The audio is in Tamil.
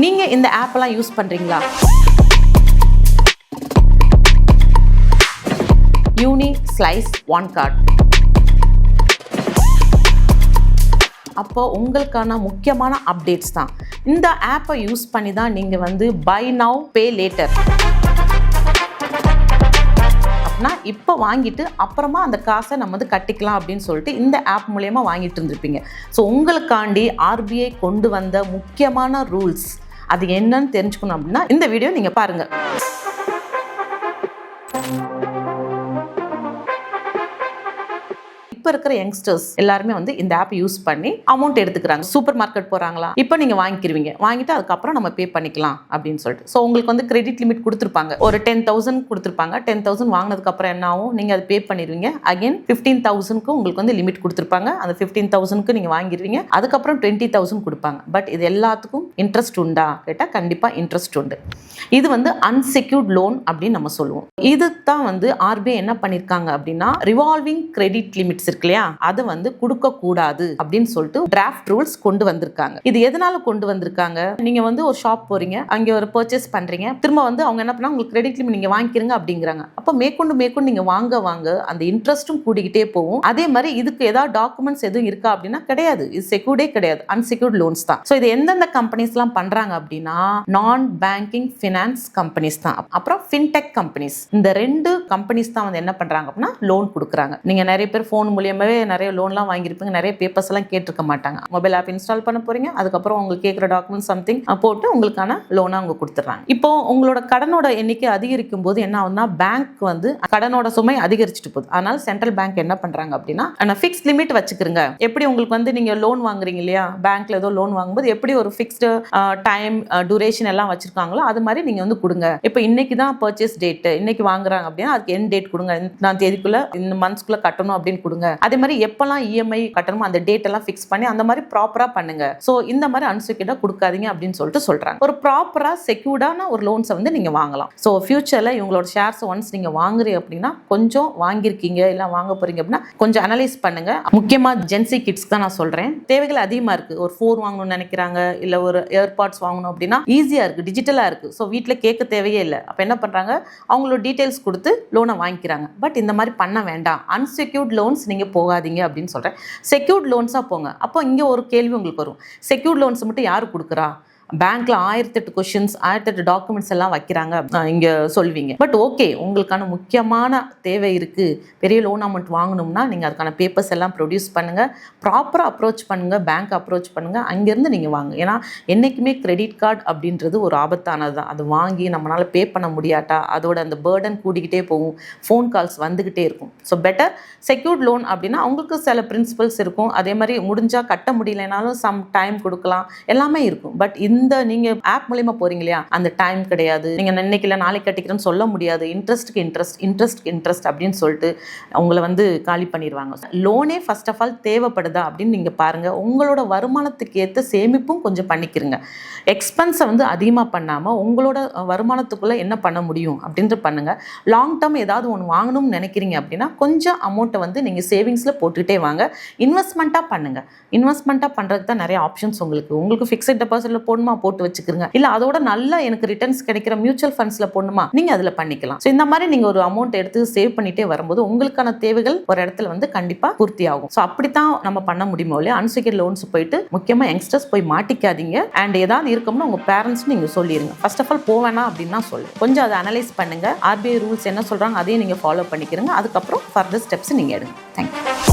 நீங்க இந்த ஆப்லாம் யூஸ் பண்றீங்களா? யூனி ஸ்லைஸ் ஒன் கார்டு. அப்போ உங்களுக்கான முக்கியமான அப்டேட்ஸ் தான். இந்த ஆப்பை யூஸ் பண்ணி தான் நீங்க வந்து பை நவ் பே லேட்டர் அப்படின்னா இப்போ வாங்கிட்டு அப்புறமா அந்த காசை நம்ம வந்து கட்டிக்கலாம் அப்படின்னு சொல்லிட்டு இந்த ஆப் மூலயமா வாங்கிட்டு இருந்திருப்பீங்க. ஸோ உங்களுக்காண்டி ஆர்பிஐ கொண்டு வந்த முக்கியமான ரூல்ஸ் அது என்னன்னு தெரிஞ்சுக்கணும் அப்படின்னா இந்த வீடியோ நீங்க பாருங்க. இப்போ இருக்கிற யங்ஸ்டர்ஸ் எல்லாருமே வந்து இந்த ஆப் யூஸ் பண்ணி அமௌண்ட் எடுத்துக்கிறாங்க. சூப்பர் மார்க்கெட் போறாங்களா, இப்போ நீங்க வாங்கிக்கிறீங்க, வாங்கிட்டு அதுக்கப்புறம் நம்ம பே பண்ணிக்கலாம் அப்படின்னு சொல்லிட்டு. ஸோ உங்களுக்கு வந்து கிரெடிட் லிமிட் கொடுத்துருப்பாங்க, ஒரு 10,000 கொடுத்துருப்பாங்க. 10,000 வாங்கினதுக்கு அப்புறம் என்ன ஆகும், நீங்க அதை பே பண்ணிடுவீங்க. அகைன் 15,000க்கு உங்களுக்கு வந்து லிமிட் கொடுத்துருப்பாங்க. அந்த 15,000க்கு நீங்க வாங்கிடுவீங்க. அதுக்கப்புறம் 20,000 கொடுப்பாங்க. பட் இது எல்லாத்துக்கும் இன்ட்ரெஸ்ட் உண்டா கேட்டால் கண்டிப்பா இன்ட்ரெஸ்ட் உண்டு. இது வந்து அன்செக்யூர்ட் லோன் அப்படின்னு நம்ம சொல்லுவோம். இது தான் வந்து ஆர்பிஐ என்ன பண்ணிருக்காங்க அப்படின்னா ரிவால்விங் கிரெடிட் லிமிட்ஸ் இருக்கு இல்லையா, அதை வந்து கொடுக்க கூடாது அப்படின்னு சொல்லிட்டு டிராஃப்ட் ரூல்ஸ் கொண்டு வந்திருக்காங்க. இது எதனால கொண்டு வந்திருக்காங்க, நீங்க வந்து ஒரு ஷாப் போறீங்க, அங்க ஒரு பர்ச்சேஸ் பண்றீங்க, திரும்ப வந்து அவங்க என்ன பண்ணா உங்களுக்கு கிரெடிட் லிமிட் நீங்க வாங்கிக்கிறீங்க அப்படிங்கிறாங்க. அப்ப மேற்கொண்டு நீங்க வாங்க அந்த இன்ட்ரெஸ்டும் கூடிக்கிட்டே போகும். அதே மாதிரி இதுக்கு ஏதாவது டாக்குமெண்ட்ஸ் எதுவும் இருக்கா அப்படின்னா கிடையாது. இது செக்யூர்டே கிடையாது, அன்செக்யூர்ட் லோன்ஸ் தான். ஸோ இது எந்தெந்த கம்பெனிஸ் எல்லாம் பண்றாங்க அப்படின்னா நான் பேங்கிங் ஃபினான்ஸ் கம்பெனிஸ் தான், அப்புறம் ஃபின்டெக் கம்பெனிஸ். இந்த 2 கம்பெனிஸ் தான் வந்து என்ன பண்றாங்க அப்படின்னா லோன் கொடுக்குறாங்க. நீங்க நிறைய பேர் ஃபோன் மூலியமாவே நிறைய லோன்லாம் வாங்கியிருப்பீங்க, நிறைய பேப்பர்ஸ் எல்லாம் கேட்டிருக்க மாட்டாங்க. மொபைல் ஆப் இன்ஸ்டால் பண்ண போறீங்க, அதுக்கப்புறம் உங்களுக்கு கேட்குற டாக்குமெண்ட் சம்திங் போட்டு உங்களுக்கான லோனை அவங்க கொடுத்துட்றாங்க. இப்போ உங்களோட கடனோட எண்ணிக்கை அதிகரிக்கும் போது என்ன ஆகுதுன்னா பேங்க் வந்து கடனோட சுமை அதிகரிச்சுட்டு போகுது. அதனால சென்ட்ரல் பேங்க் என்ன பண்றாங்க அப்படின்னா ஃபிக்ஸ் லிமிட் வச்சுக்கிறங்க. எப்படி உங்களுக்கு வந்து நீங்க லோன் வாங்குறீங்க இல்லையா, பேங்க்ல ஏதோ லோன் வாங்கும்போது எப்படி ஒரு ஃபிக்ஸ்டு டைம் டியூரேஷன் எல்லாம் வச்சிருக்காங்களோ அது மாதிரி நீங்க வந்து கொடுங்க. இப்போ இன்னைக்கு தான் பர்ச்சேஸ் டேட், இன்னைக்கு வாங்குறாங்க அப்படின்னா அதுக்கு எண்ட் டேட் கொடுங்க, இந்த தேதிக்குள்ள இந்த மந்த்ஸ்க்குள்ள கட்டணும் அப்படின்னு கொடுங்க. அதே மாதிரி எப்பெல்லாம் இஎம்ஐ கட்டணுமோ அந்த டேட் எல்லாம் ஃபிக்ஸ் பண்ணி அந்த மாதிரி ப்ராப்பரா பண்ணுங்க. ஸோ இந்த மாதிரி அன்செக்யூர்டா கொடுக்காதீங்க அப்படின்னு சொல்லிட்டு சொல்றாங்க. ஒரு ப்ராப்பரா செக்யூர்டான ஒரு லோன்ஸை வந்து நீங்க வாங்கலாம். ஸோ ஃபியூச்சர்ல இவங்களோட ஷேர்ஸ் ஒன்ஸ் நீங்க வாங்குறீங்க அப்படின்னா கொஞ்சம் வாங்கியிருக்கீங்க இல்லை வாங்க போறீங்க அப்படின்னா கொஞ்சம் அனலைஸ் பண்ணுங்க. முக்கியமா ஜென்சி கிட்ஸ் தான் நான் சொல்றேன். தேவைகள் அதிகமா இருக்கு. ஒரு 4 வாங்கணும்னு நினைக்கிறாங்க, இல்ல ஒரு ஏர்பாட்ஸ் வாங்கணும் அப்படின்னா ஈஸியா இருக்கு, டிஜிட்டலா இருக்கு. ஸோ வீட்டில் கேட்க தேவையே இல்லை. அப்போ என்ன பண்றாங்க, அவங்களோட டீடைல்ஸ் கொடுத்து லோனை வாங்கிக்கிறாங்க. பட் இந்த மாதிரி பண்ண வேண்டாம். அன்செக்யூர்ட் லோன்ஸ் நீங்க போகாதீங்க அப்படின்னு சொல்றேன். செக்யூர்ட் லோன்ஸா போங்க. அப்போ இங்க ஒரு கேள்வி உங்களுக்கு வரும், செக்யூர்ட் லோன்ஸ் மட்டும் யாரு கொடுக்குறா, பேங்க்ல 1008 கொஸ்டின்ஸ் 1008 டாக்குமெண்ட்ஸ் எல்லாம் வைக்கிறாங்க இங்க சொல்வீங்க. பட் ஓகே, உங்களுக்கான முக்கியமான தேவை இருக்கு, பெரிய லோன் அமௌண்ட் வாங்கணும்னா நீங்க அதுக்கான பேப்பர்ஸ் எல்லாம் ப்ரொடியூஸ் பண்ணுங்க, ப்ராப்பரா அப்ரோச் பண்ணுங்க, பேங்க் அப்ரோச் பண்ணுங்க, அங்கிருந்து நீங்க வாங்க. ஏன்னா என்னைக்குமே கிரெடிட் கார்டு அப்படின்றது ஒரு ஆபத்தானது தான். அது வாங்கி நம்மளால பே பண்ண முடியாட்டா அதோட அந்த பேர்டன் கூடிக்கிட்டே போகும், ஃபோன் கால்ஸ் வந்துகிட்டே இருக்கும். ஸோ பெட்டர் செக்யூர்ட் லோன் அப்படின்னா அவங்களுக்கு சில பிரின்சிபல்ஸ் இருக்கும். அதே மாதிரி முடிஞ்சா கட்ட முடியலனாலும் சம் டைம் கொடுக்கலாம், எல்லாமே இருக்கும். பட் இந்த நீங்க ஆப் மூலமா போறீங்க இல்லையா, அந்த டைம் கிடையாது, நீங்க இன்னைக்கு இல்ல நாளைக்கு கட்டிக்கிறேன்னு சொல்ல முடியாது. இன்ட்ரெஸ்ட்க்கு இன்ட்ரெஸ்ட் அப்படின்னு சொல்லிட்டு உங்களை வந்து காலி பண்ணிடுவாங்க. லோனே ஃபர்ஸ்ட் ஆஃப் ஆல் தேவைப்படுதா அப்படின்னு நீங்க பாருங்க. உங்களோட வருமானத்துக்கு ஏற்ற சேமிப்பும் கொஞ்சம் பண்ணிக்கிறங்க. எக்ஸ்பென்ஸை வந்து அதிகமாக பண்ணாமல் உங்களோட வருமானத்துக்குள்ள என்ன பண்ண முடியும் அப்படின்ட்டு பண்ணுங்க. லாங் டேர்ம் ஏதாவது ஒன்று வாங்கணும்னு நினைக்கிறீங்க அப்படின்னா கொஞ்சம் அமௌண்ட்டை வந்து நீங்கள் சேவிங்ஸில் போட்டுக்கிட்டே வாங்க. இன்வெஸ்ட்மெண்ட்டாக பண்ணுங்க. இன்வெஸ்ட்மெண்ட்டாக பண்ணுறதுக்கு தான் நிறைய ஆப்ஷன்ஸ் உங்களுக்கு ஃபிக்ஸட் டெபாசிட்டில் போடணுமா போட்டு வச்சுக்கிறங்க, இல்லை அதோட நல்லா எனக்கு ரிட்டர்ன்ஸ் கிடைக்கிற மியூச்சுவல் ஃபண்ட்ஸில் போடணுமா நீங்கள் அதில் பண்ணிக்கலாம். ஸோ இந்த மாதிரி நீங்கள் ஒரு அமௌண்ட் எடுத்து சேவ் பண்ணிட்டே வரும்போது உங்களுக்கான தேவைகள் ஒரு இடத்துல வந்து கண்டிப்பாக பூர்த்தி ஆகும். ஸோ அப்படித்தான் நம்ம பண்ண முடியுமோ இல்லையா. அன்செக்யூர்ட் லோன்ஸ் போயிட்டு முக்கியமாக யங்ஸ்டர்ஸ் போய் மாட்டிக்காதீங்க. அண்ட் ஏதாவது இருக்கும்னா உங்க பேரண்ட்ஸ் நீங்க சொல்லிருங்க. ஃபர்ஸ்ட் ஆஃப் ஆல் போவேனா அப்படின்னு தான் சொல்லு. கொஞ்சம் அதை அனலைஸ் பண்ணுங்க. ஆர்பிஐ ரூல்ஸ் என்ன சொல்றாங்க அதையும் நீங்க ஃபாலோ பண்ணிக்கிறங்க. அதுக்கப்புறம் ஃபர்தர் ஸ்டெப்ஸ் நீங்க எடுங்க. தேங்க்யூ.